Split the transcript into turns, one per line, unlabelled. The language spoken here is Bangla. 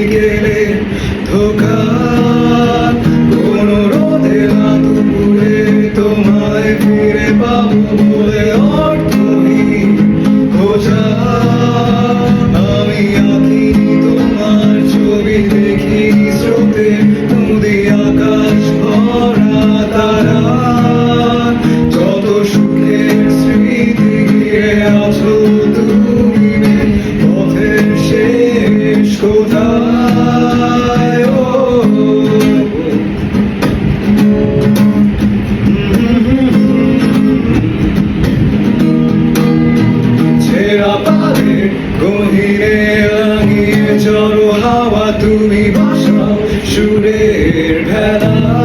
বিকেলে ধোকা কোন রোদে না দুপুরে তোমায় ফিরে পাবো বলে অর্থহীন খোঁজা আমি আঁকিনি তোমার ছবি দেখিনি স্রোতে নদী আকাশ ভরা তারা যত সুখের স্মৃতি ঘিরে আছো তুমি পথের শেষ কোথায় ছেঁড়া পাড়ের গহীনে রাঙিয়ে চলো হাওয়া তুমি বাসাও সুরের ভেলা